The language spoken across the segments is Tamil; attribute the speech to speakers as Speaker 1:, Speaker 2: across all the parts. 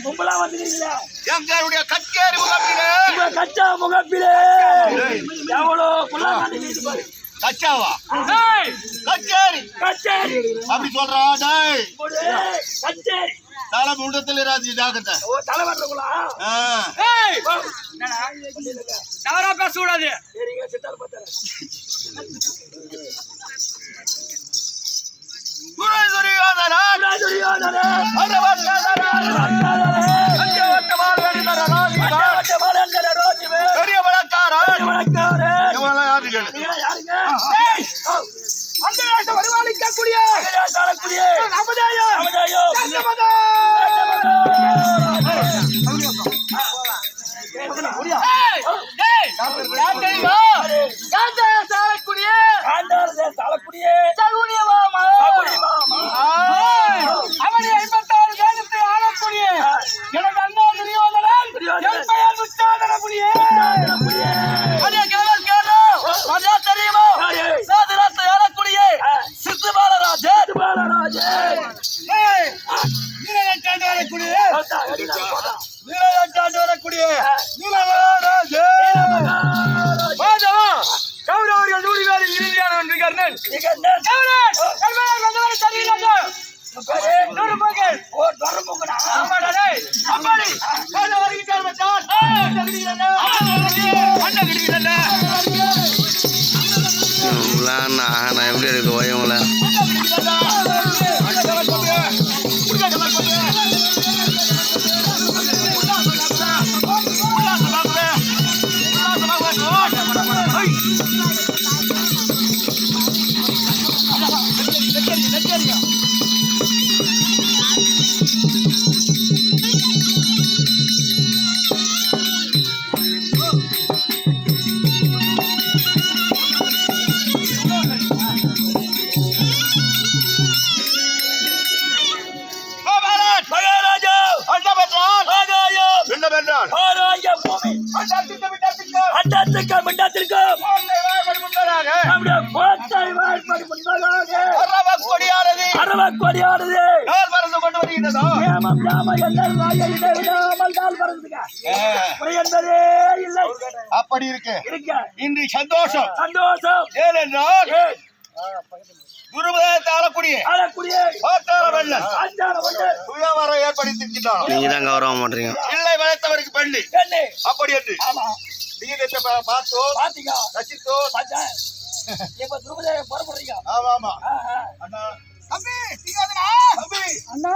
Speaker 1: கும்பலா வந்துக்கிறீங்களா?
Speaker 2: எங்களுடைய கச்சேரி முகப்பிலே
Speaker 1: கச்சா முகப்பிலே எவ்வளோ குள்ளா காட்டி பாரு.
Speaker 2: கச்சாவா? கச்சேரி
Speaker 1: கச்சேரி
Speaker 2: அப்படி சொல்றா?
Speaker 1: கச்சேரி
Speaker 2: தலை முண்டத்தில் ராஜி ஜாக்கிரதை.
Speaker 1: ஓ தலைவர்களா?
Speaker 3: தவறா பேச கூடாது.
Speaker 1: சரிங்க, சித்தால் பார்த்தாரு.
Speaker 2: பெரிய வழக்காரா
Speaker 1: வருவாளிக்கக்கூடிய
Speaker 4: நான் எப்படி இருக்கு ஓயவங்கள
Speaker 2: அப்படி இருக்கு. இன்று சந்தோஷம்
Speaker 1: சந்தோஷம்
Speaker 2: ஏனென்றால் குருபதத்தை ஆளக்கூடிய சுயவரை ஏற்படுத்திருக்கிறார்.
Speaker 4: நீங்க தான் கௌரவம் பண்றீங்க.
Speaker 2: இல்லை வளர்த்தவருக்கு பெண்ணு அப்படி என்று பார்த்தோ ரசித்தோ. ஆமா ஆமா அண்ணா தம்பி தம்பி அண்ணா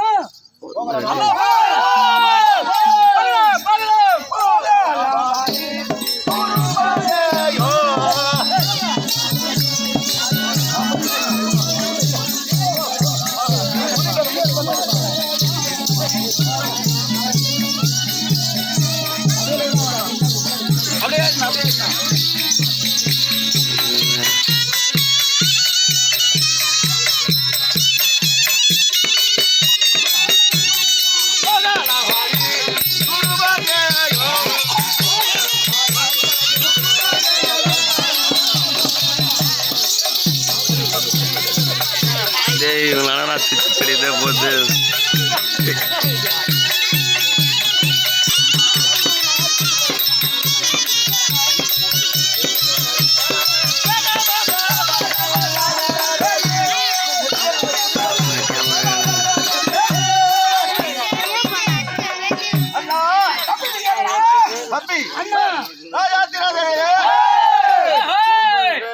Speaker 4: இவங்களால நான் சித்திப்படிதான் போகுது.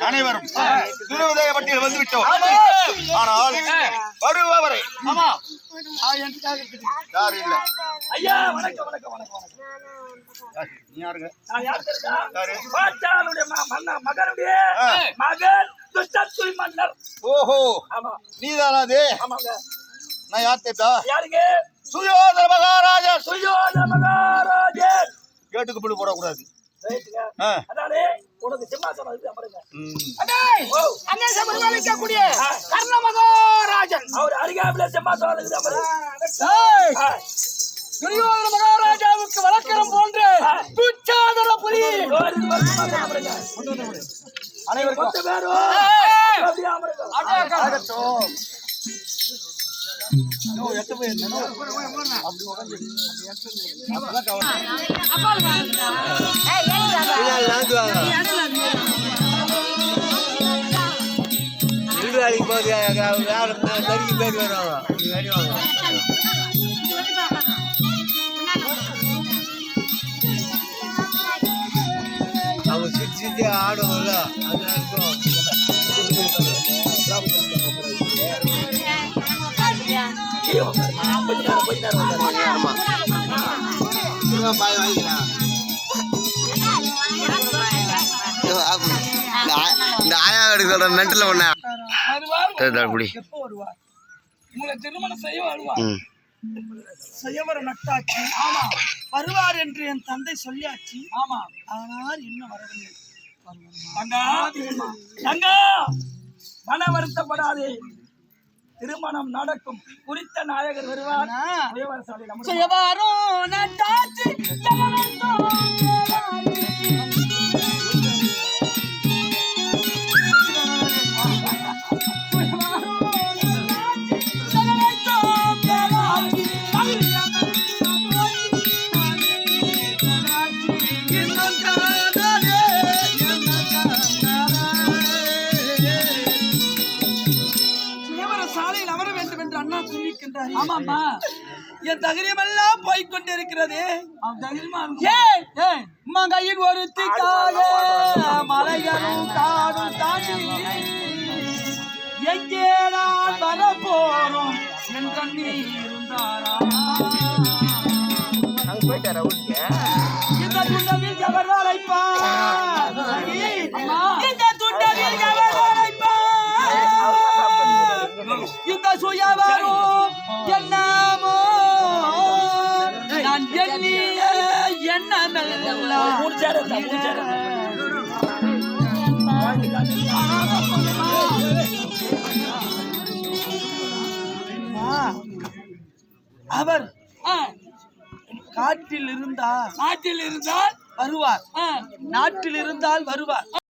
Speaker 2: அனைவரும் திருவிதய பட்டியல் வந்துவிட்டோம். ஆனால் வருபவரை யாரும் இல்லை.
Speaker 1: ஐயா வணக்கம் வணக்கம் வணக்கம்.
Speaker 2: நீ யாருங்க?
Speaker 1: மகனுடைய மகன் துஷ்டத்துறை மன்னர்.
Speaker 2: ஓஹோ
Speaker 1: ஆமா
Speaker 2: நீதானா அது?
Speaker 1: ஆமாங்க.
Speaker 2: நான் யார் தேட்டா?
Speaker 1: யாருங்க?
Speaker 2: சுயோதர மகாராஜா.
Speaker 1: சுயோதர மகாராஜன்.
Speaker 2: கேட்டுக்கு புள்ளி போடக்கூடாது.
Speaker 1: அதானே உனக்கு சிம்மாசனம் இருக்கு அமருங்க.
Speaker 3: அண்ணே சபரிமலைக்கக்கூடிய கர்ண மகாராஜன்
Speaker 1: அவர் அருகாமையில சிம்மாசனம் இருக்கு அமருங்க.
Speaker 3: துரியோதன மகாராஜாவுக்கு வழக்கரம் போன்ற துச்சாதன புலி
Speaker 2: அனைவருக்கும்
Speaker 1: பேரும்
Speaker 5: வேலைக்கு போகுது வேலை நறுக்கி பேர் வருவாங்க. அவங்க சுற்றி சுற்றி ஆடுவோம்ல அது இருக்கும்.
Speaker 4: இந்த ஆயா எடுக்க சொல்ற மென்டல் ஒண்ணு அப்படி.
Speaker 1: எப்போ வருவார்? உங்களை திருமணம் செய்ய வருவார்.
Speaker 4: ம்.
Speaker 1: செய்யவர நட்டாச்சு. ஆமா, வருவார் என்று என் தந்தை சொல்லியாச்சு. ஆமா, ஆனால் இன்னும் வரவில்லை. தங்கா, தங்கா, மன வருத்தப்படாதே, திருமணம் நடக்கும். குறித்த நாயகர் வருவார். செய்யவாரோ நட்டாச்சு. ஆமாம்மா, என் தைரியமெல்லாம் போய்கொண்டிருக்கிறது. மங்கையின் ஒருத்திக்காக மலைகளும் காடும் தாண்டி எங்கே நான் வர போறோம் என்ற நீ இருந்தாரா? இந்த துண்டவில் எவர் அழைப்பார்? இந்த துண்டவில் எவர் அழைப்பார்? இந்த சுயவரும் என்னமோ நான் எண்ணிய எண்ணமெல்லாம் அவர் காட்டில் இருந்தால் வருவார், நாட்டில் இருந்தால் வருவார்.